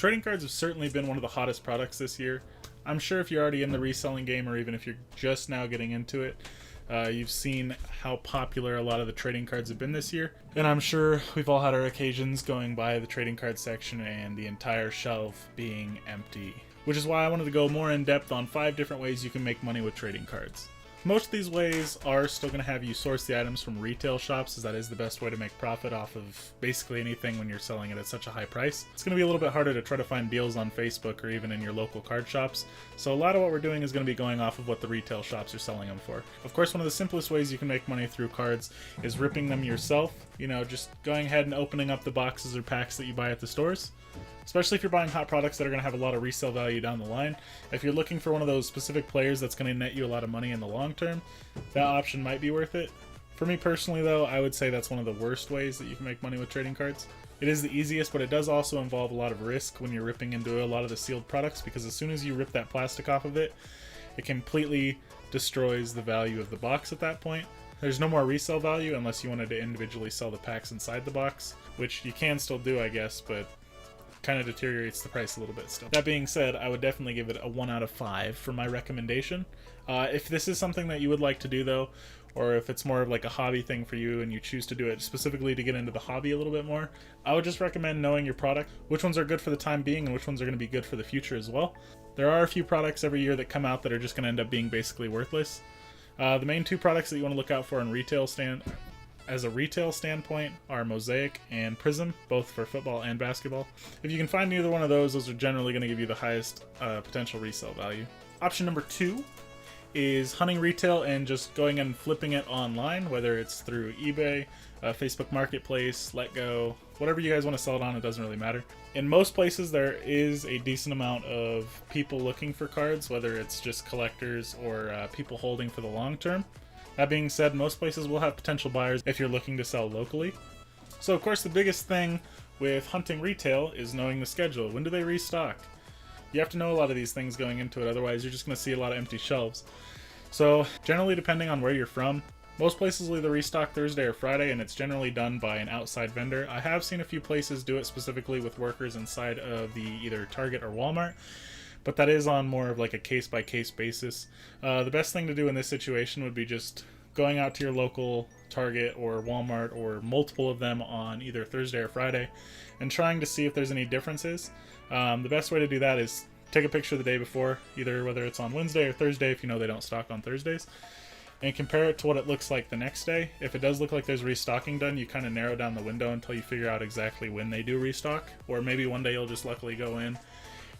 Trading cards have certainly been one of the hottest products this year. I'm sure if you're already in the reselling game, or even if you're just now getting into it, you've seen how popular a lot of the trading cards have been this year. And I'm sure we've all had our occasions going by the trading card section and the entire shelf being empty. Which is why I wanted to go more in depth on 5 different ways you can make money with trading cards. Most of these ways are still going to have you source the items from retail shops, as that is the best way to make profit off of basically anything when you're selling it at such a high price. It's going to be a little bit harder to try to find deals on Facebook or even in your local card shops, so a lot of what we're doing is going to be going off of what the retail shops are selling them for. Of course, one of the simplest ways you can make money through cards is ripping them yourself, just going ahead and opening up the boxes or packs that you buy at the stores. Especially if you're buying hot products that are going to have a lot of resale value down the line. If you're looking for one of those specific players that's going to net you a lot of money in the long term, that option might be worth it. For me personally though, I would say that's one of the worst ways that you can make money with trading cards. It is the easiest, but it does also involve a lot of risk when you're ripping into a lot of the sealed products, because as soon as you rip that plastic off of it, it completely destroys the value of the box at that point. There's no more resale value unless you wanted to individually sell the packs inside the box, which you can still do, I guess, but kind of deteriorates the price a little bit still. That being said, I would definitely give it a 1 out of 5 for my recommendation. If this is something that you would like to do though, or if it's more of like a hobby thing for you and you choose to do it specifically to get into the hobby a little bit more, I would just recommend knowing your product, which ones are good for the time being and which ones are going to be good for the future as well. There are a few products every year that come out that are just going to end up being basically worthless. The main 2 products that you want to look out for as a retail standpoint are Mosaic and Prism, both for football and basketball. If you can find either one of those are generally going to give you the highest potential resale value. Option number 2 is hunting retail and just going and flipping it online, whether it's through eBay, Facebook Marketplace, LetGo, whatever you guys want to sell it on, it doesn't really matter. In most places there is a decent amount of people looking for cards, whether it's just collectors or people holding for the long term. That being said, most places will have potential buyers if you're looking to sell locally. So of course the biggest thing with hunting retail is knowing the schedule. When do they restock? You have to know a lot of these things going into it, otherwise you're just going to see a lot of empty shelves. So generally, depending on where you're from, most places will either restock Thursday or Friday, and it's generally done by an outside vendor. I have seen a few places do it specifically with workers inside of the either Target or Walmart, but that is on more of like a case-by-case basis. The best thing to do in this situation would be just going out to your local Target or Walmart or multiple of them on either Thursday or Friday and trying to see if there's any differences. The best way to do that is take a picture the day before, either whether it's on Wednesday or Thursday if you know they don't stock on Thursdays, and compare it to what it looks like the next day. If it does look like there's restocking done, you kind of narrow down the window until you figure out exactly when they do restock, or maybe one day you'll just luckily go in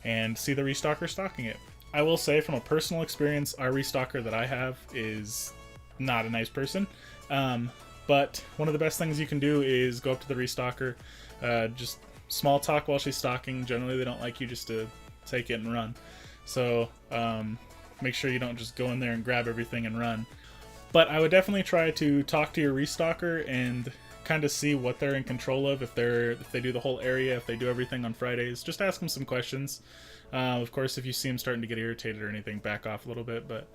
and see the restocker stocking it. I will say from a personal experience, our restocker that I have is not a nice person, but one of the best things you can do is go up to the restocker, just small talk while she's stocking. Generally they don't like you just to take it and run, so make sure you don't just go in there and grab everything and run. But I would definitely try to talk to your restocker and kind of see what they're in control of. If they do the whole area, if they do everything on Fridays, just ask them some questions. Of course, if you see them starting to get irritated or anything, back off a little bit, but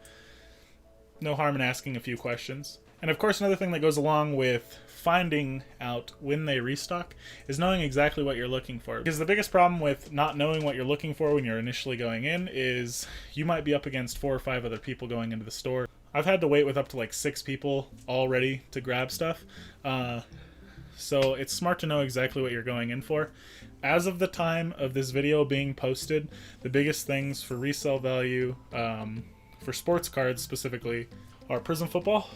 no harm in asking a few questions. And of course, another thing that goes along with finding out when they restock is knowing exactly what you're looking for. Because the biggest problem with not knowing what you're looking for when you're initially going in is you might be up against 4 or 5 other people going into the store. I've had to wait with up to like 6 people already to grab stuff. So it's smart to know exactly what you're going in for. As of the time of this video being posted, the biggest things for resale value for sports cards specifically are Prism Football,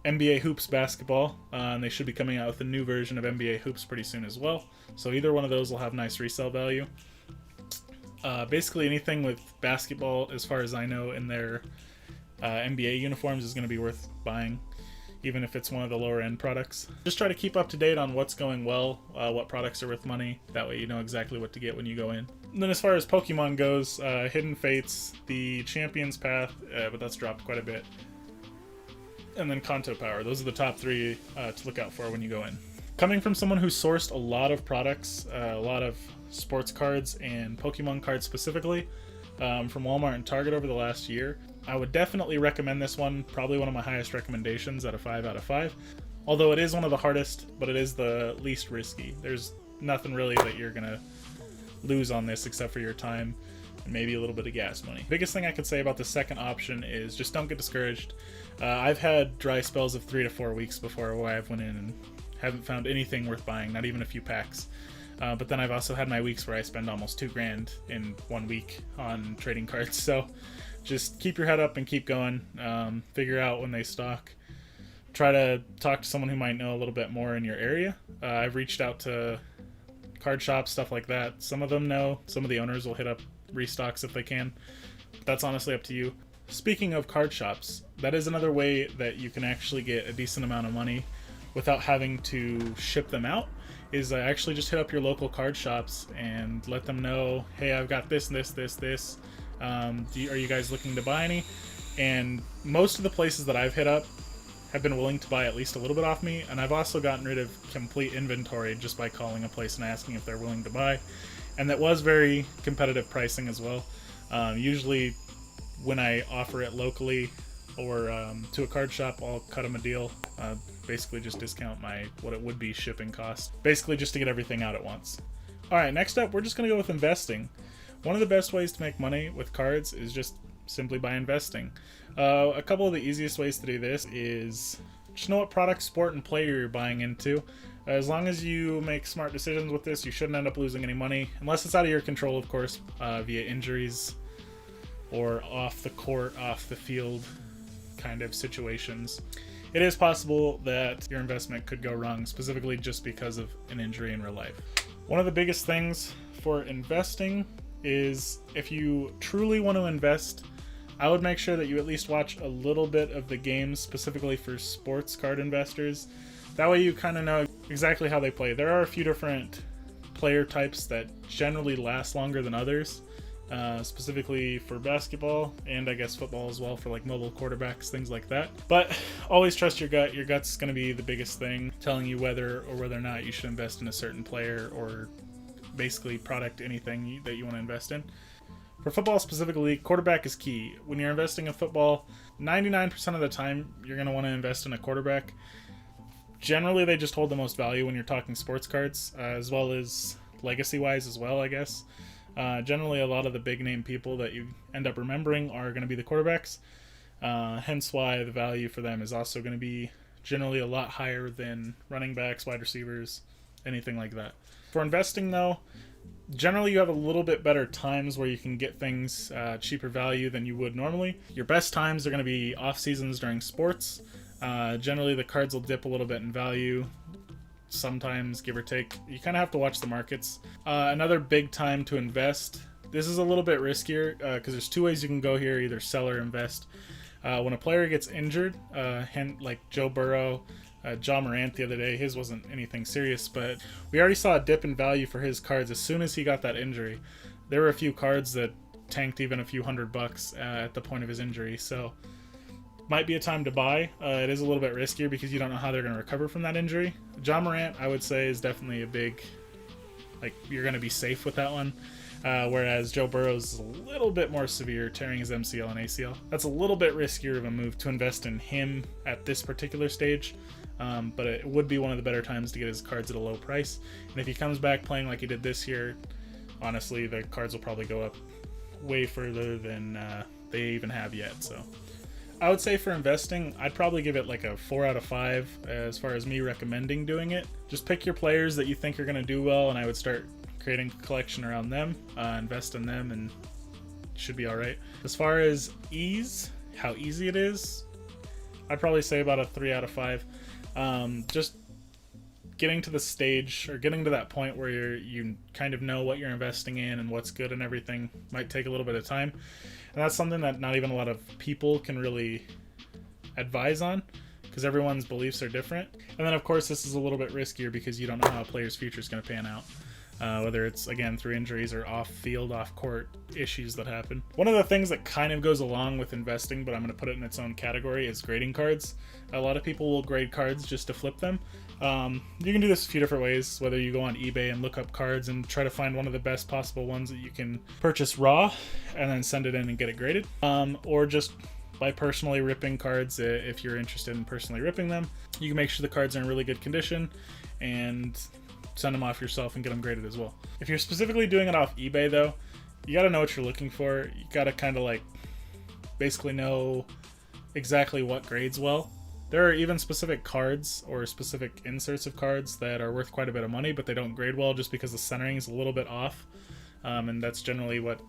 NBA Hoops Basketball, and they should be coming out with a new version of NBA Hoops pretty soon as well. So either one of those will have nice resale value. Basically anything with basketball, as far as I know, in their NBA uniforms is going to be worth buying, even if it's one of the lower end products. Just try to keep up to date on what's going well, what products are worth money. That way you know exactly what to get when you go in. And then as far as Pokemon goes, Hidden Fates, the Champion's Path, but that's dropped quite a bit, and then Kanto Power. Those are the top 3 to look out for when you go in. Coming from someone who sourced a lot of products, a lot of sports cards and Pokemon cards specifically, from Walmart and Target over the last year, I would definitely recommend this one. Probably one of my highest recommendations at a 5 out of 5. Although it is one of the hardest, but it is the least risky. There's nothing really that you're gonna lose on this except for your time and maybe a little bit of gas money. Biggest thing I could say about the second option is just don't get discouraged. I've had dry spells of 3 to 4 weeks before where I've went in and haven't found anything worth buying, not even a few packs. But then I've also had my weeks where I spend almost $2,000 in 1 week on trading cards. So just keep your head up and keep going. Figure out when they stock. Try to talk to someone who might know a little bit more in your area. I've reached out to card shops, stuff like that. Some of them know. Some of the owners will hit up restocks if they can. That's honestly up to you. Speaking of card shops, that is another way that you can actually get a decent amount of money without having to ship them out, is actually just hit up your local card shops and let them know, hey, I've got this, this. Are you guys looking to buy any? And most of the places that I've hit up have been willing to buy at least a little bit off me, and I've also gotten rid of complete inventory just by calling a place and asking if they're willing to buy. And that was very competitive pricing as well. Usually when I offer it locally or to a card shop, I'll cut them a deal, basically just discount what it would be shipping cost, basically just to get everything out at once. Alright, next up, we're just going to go with investing. One of the best ways to make money with cards is just simply by investing. A couple of the easiest ways to do this is just know what product, sport, and player you're buying into. As long as you make smart decisions with this, you shouldn't end up losing any money, unless it's out of your control, of course, via injuries or off the court, off the field kind of situations. It is possible that your investment could go wrong, specifically just because of an injury in real life. One of the biggest things for investing is, if you truly want to invest, I would make sure that you at least watch a little bit of the games, specifically for sports card investors. That way you kind of know exactly how they play. There are a few different player types that generally last longer than others, specifically for basketball and I guess football as well, for like mobile quarterbacks, things like that. But always trust your gut. Your gut's going to be the biggest thing, telling you whether or not you should invest in a certain player or basically product, anything that you want to invest in. For football specifically, quarterback is key. When you're investing in football, 99% of the time you're going to want to invest in a quarterback. Generally, they just hold the most value when you're talking sports cards, as well as legacy-wise as well, I guess. Generally, a lot of the big-name people that you end up remembering are going to be the quarterbacks, hence why the value for them is also going to be generally a lot higher than running backs, wide receivers, anything like that. For investing, though, generally you have a little bit better times where you can get things cheaper value than you would normally. Your best times are going to be off seasons during sports. Generally the cards will dip a little bit in value, sometimes, give or take. You kind of have to watch the markets. Another big time to invest, this is a little bit riskier because there's two ways you can go here, either sell or invest. When a player gets injured, like Joe Burrow, John Morant the other day, his wasn't anything serious, but we already saw a dip in value for his cards as soon as he got that injury. There were a few cards that tanked even a few $100 at the point of his injury, so might be a time to buy. It is a little bit riskier because you don't know how they're going to recover from that injury. John Morant, I would say, is definitely a big, like, you're going to be safe with that one. Whereas Joe Burrow's is a little bit more severe, tearing his MCL and ACL. That's a little bit riskier of a move to invest in him at this particular stage. But it would be one of the better times to get his cards at a low price. And if he comes back playing like he did this year, honestly, the cards will probably go up way further than they even have yet. So I would say for investing, I'd probably give it like a 4 out of 5 as far as me recommending doing it. Just pick your players that you think are going to do well, and I would start creating a collection around them, invest in them, and it should be all right. As far as ease, how easy it is, I'd probably say about a 3 out of 5. Just getting to the stage, or getting to that point where you kind of know what you're investing in and what's good and everything, might take a little bit of time. And that's something that not even a lot of people can really advise on, because everyone's beliefs are different. And then of course this is a little bit riskier because you don't know how a player's future is going to pan out. Whether it's, again, through injuries or off-field, off-court issues that happen. One of the things that kind of goes along with investing, but I'm going to put it in its own category, is grading cards. A lot of people will grade cards just to flip them. You can do this a few different ways, whether you go on eBay and look up cards and try to find one of the best possible ones that you can purchase raw and then send it in and get it graded. Or just by personally ripping cards, if you're interested in personally ripping them. You can make sure the cards are in really good condition and send them off yourself and get them graded as well. If you're specifically doing it off eBay though, you got to know what you're looking for. You got to kind of like basically know exactly what grades well. There are even specific cards or specific inserts of cards that are worth quite a bit of money, but they don't grade well just because the centering is a little bit off. And that's generally what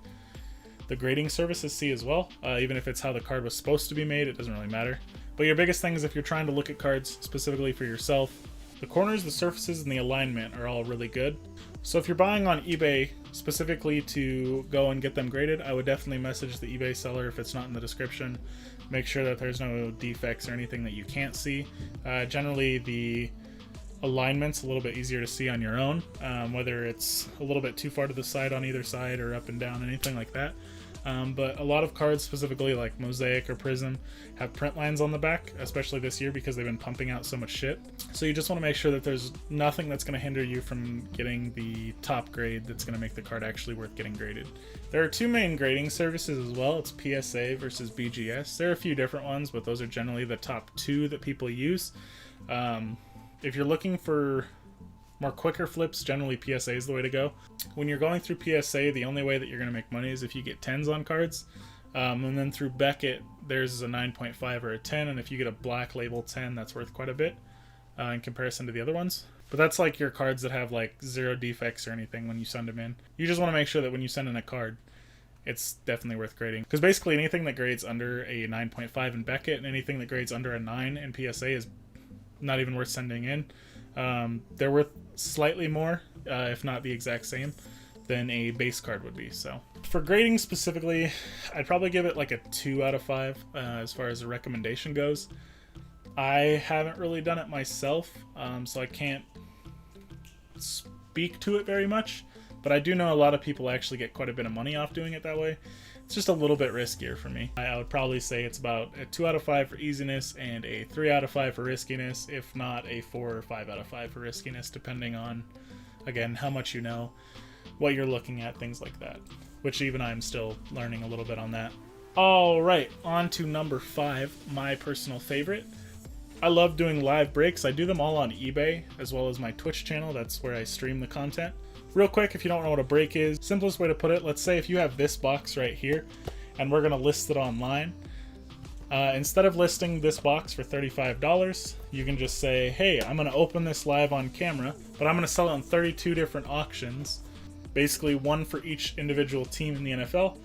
the grading services see as well. Even if it's how the card was supposed to be made, it doesn't really matter. But your biggest thing is if you're trying to look at cards specifically for yourself, the corners, the surfaces, and the alignment are all really good. So if you're buying on eBay specifically to go and get them graded, I would definitely message the eBay seller if it's not in the description. Make sure that there's no defects or anything that you can't see. Generally, the alignment's a little bit easier to see on your own, whether it's a little bit too far to the side on either side or up and down, anything like that. But a lot of cards, specifically like Mosaic or Prism, have print lines on the back, especially this year because they've been pumping out so much shit. So you just want to make sure that there's nothing that's going to hinder you from getting the top grade that's going to make the card actually worth getting graded. There are two main grading services as well. It's PSA versus BGS. There are a few different ones, but those are generally the top two that people use. If you're looking for more quicker flips, generally PSA is the way to go. When you're going through PSA, the only way that you're going to make money is if you get 10s on cards. And then through Beckett, there's a 9.5 or a 10, and if you get a black label 10, that's worth quite a bit in comparison to the other ones. But that's like your cards that have like 0 defects or anything when you send them in. You just want to make sure that when you send in a card, it's definitely worth grading. Because basically anything that grades under a 9.5 in Beckett and anything that grades under a 9 in PSA is not even worth sending in. They're worth slightly more, if not the exact same, than a base card would be. So for grading specifically, I'd probably give it like a 2 out of 5 as far as a recommendation goes. I haven't really done it myself, so I can't speak to it very much, but I do know a lot of people actually get quite a bit of money off doing it that way. It's just a little bit riskier for me. I would probably say it's about a 2 out of 5 for easiness and a 3 out of 5 for riskiness, if not a 4 or 5 out of 5 for riskiness, depending on, again, how much you know, what you're looking at, things like that, which even I'm still learning a little bit on that. All right, on to number 5, my personal favorite. I love doing live breaks. I do them all on eBay as well as my Twitch channel. That's where I stream the content. Real quick, if you don't know what a break is, simplest way to put it, let's say if you have this box right here and we're going to list it online. Instead of listing this box for $35, you can just say, hey, I'm going to open this live on camera, but I'm going to sell it on 32 different auctions, basically one for each individual team in the NFL,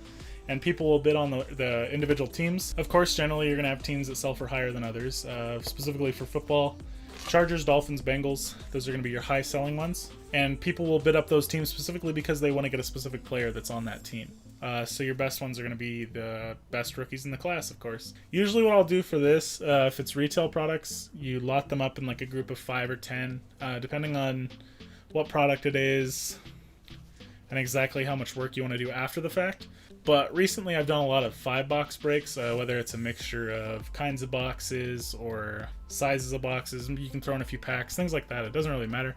and people will bid on the individual teams. Of course, generally you're going to have teams that sell for higher than others, specifically for football. Chargers, Dolphins, Bengals, those are going to be your high selling ones. And people will bid up those teams specifically because they want to get a specific player that's on that team. So your best ones are going to be the best rookies in the class, of course. Usually what I'll do for this, if it's retail products, you lot them up in like a group of 5 or 10, depending on what product it is and exactly how much work you want to do after the fact. But recently I've done a lot of 5-box breaks, whether it's a mixture of kinds of boxes or sizes of boxes. You can throw in a few packs, things like that. It doesn't really matter.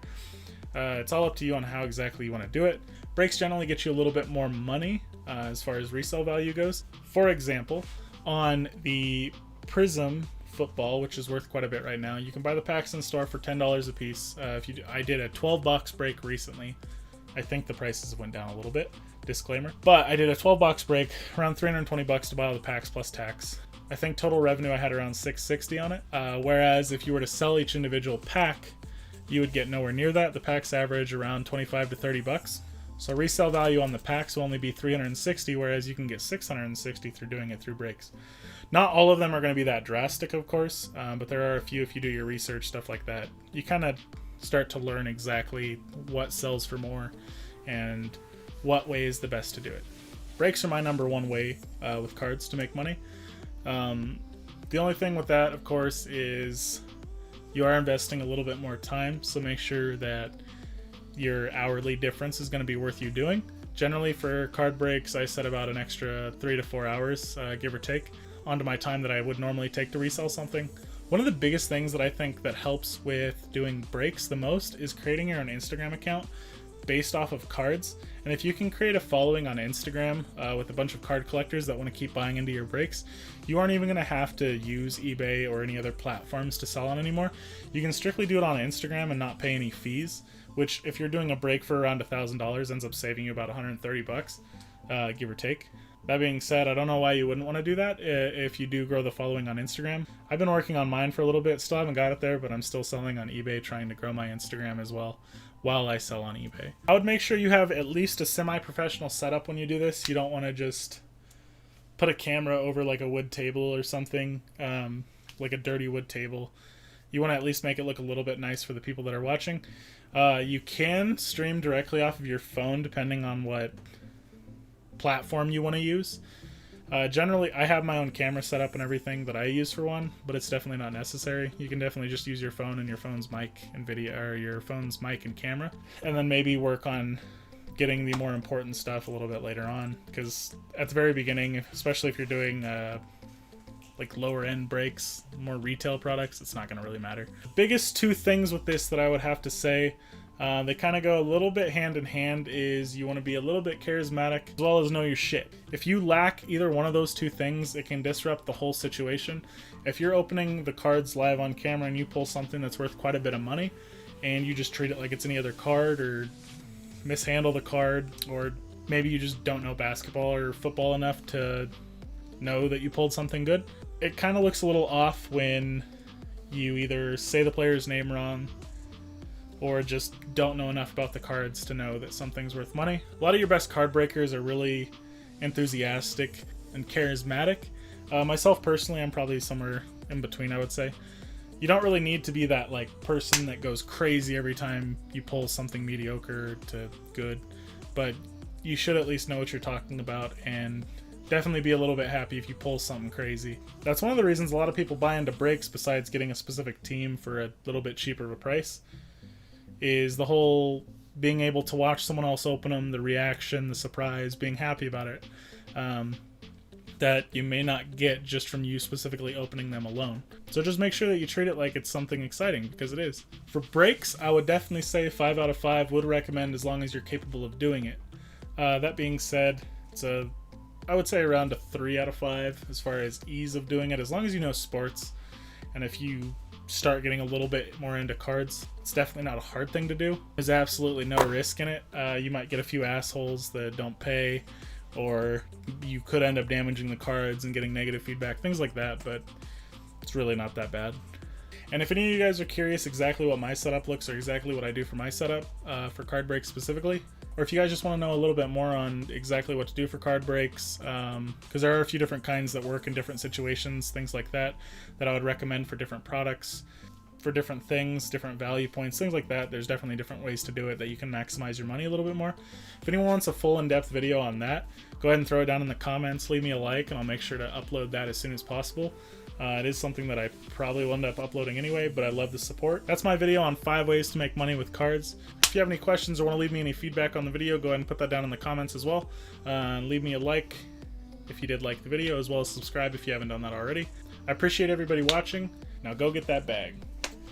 It's all up to you on how exactly you want to do it. Breaks generally get you a little bit more money as far as resale value goes. For example, on the Prism football, which is worth quite a bit right now, you can buy the packs in store for $10 a piece. I did a 12-box break recently. I think the prices went down a little bit. Disclaimer. But I did a 12-box break, around $320 to buy all the packs plus tax. I think total revenue I had around $660 on it. Whereas if you were to sell each individual pack, you would get nowhere near that. The packs average around $25 to $30. So resale value on the packs will only be $360, whereas you can get $660 through doing it through breaks. Not all of them are going to be that drastic, of course, but there are a few if you do your research, stuff like that. You kind of start to learn exactly what sells for more and what way is the best to do it. Breaks are my number one way with cards to make money. The only thing with that, of course, is you are investing a little bit more time, so make sure that your hourly difference is going to be worth you doing. Generally for card breaks, I set about an extra 3 to 4 hours, give or take, onto my time that I would normally take to resell something. One of the biggest things that I think that helps with doing breaks the most is creating your own Instagram account based off of cards. And if you can create a following on Instagram with a bunch of card collectors that want to keep buying into your breaks, you aren't even going to have to use eBay or any other platforms to sell on anymore. You can strictly do it on Instagram and not pay any fees. which if you're doing a break for around $1,000 ends up saving you about 130 bucks, give or take. That being said, I don't know why you wouldn't want to do that if you do grow the following on Instagram. I've been working on mine for a little bit, still haven't got it there, but I'm still selling on eBay, trying to grow my Instagram as well while I sell on eBay. I would make sure you have at least a semi-professional setup when you do this. You don't want to just put a camera over like a wood table or something, like a dirty wood table. You want to at least make it look a little bit nice for the people that are watching. You can stream directly off of your phone depending on what platform you want to use. Generally, I have my own camera set up and everything that I use for one, but it's definitely not necessary. You can definitely just use your phone and your phone's mic and video, or your phone's mic and camera, and then maybe work on getting the more important stuff a little bit later on, because at the very beginning, especially if you're doing like lower end breaks, more retail products, it's not going to really matter. The biggest two things with this that I would have to say, they kind of go a little bit hand in hand, is you want to be a little bit charismatic as well as know your shit. If you lack either one of those two things, it can disrupt the whole situation. If you're opening the cards live on camera and you pull something that's worth quite a bit of money and you just treat it like it's any other card, or mishandle the card, or maybe you just don't know basketball or football enough to know that you pulled something good, it kind of looks a little off when you either say the player's name wrong or just don't know enough about the cards to know that something's worth money. A lot of your best card breakers are really enthusiastic and charismatic. Myself personally, I'm probably somewhere in between, I would say. You don't really need to be that like person that goes crazy every time you pull something mediocre to good, but you should at least know what you're talking about and definitely be a little bit happy if you pull something crazy. That's one of the reasons a lot of people buy into breaks, besides getting a specific team for a little bit cheaper of a price, is the whole being able to watch someone else open them, the reaction, the surprise, being happy about it, that you may not get just from you specifically opening them alone. So just make sure that you treat it like it's something exciting, because it is. For breaks, I would definitely say 5 out of 5 would recommend, as long as you're capable of doing it. That being said, I would say around a 3 out of 5 as far as ease of doing it, as long as you know sports. And if you start getting a little bit more into cards, it's definitely not a hard thing to do. There's absolutely no risk in it. You might get a few assholes that don't pay, or you could end up damaging the cards and getting negative feedback, things like that, but it's really not that bad. And if any of you guys are curious exactly what my setup looks, or exactly what I do for my setup, for card breaks specifically, or if you guys just want to know a little bit more on exactly what to do for card breaks, because there are a few different kinds that work in different situations, things like that, that I would recommend for different products, for different things, different value points, things like that. There's definitely different ways to do it that you can maximize your money a little bit more. If anyone wants a full in-depth video on that, go ahead and throw it down in the comments, leave me a like, and I'll make sure to upload that as soon as possible. It is something that I probably will end up uploading anyway, but I love the support. That's my video on 5 ways to make money with cards. If you have any questions or want to leave me any feedback on the video, go ahead and put that down in the comments as well. Leave me a like if you did like the video, as well as subscribe if you haven't done that already. I appreciate everybody watching. Now go get that bag.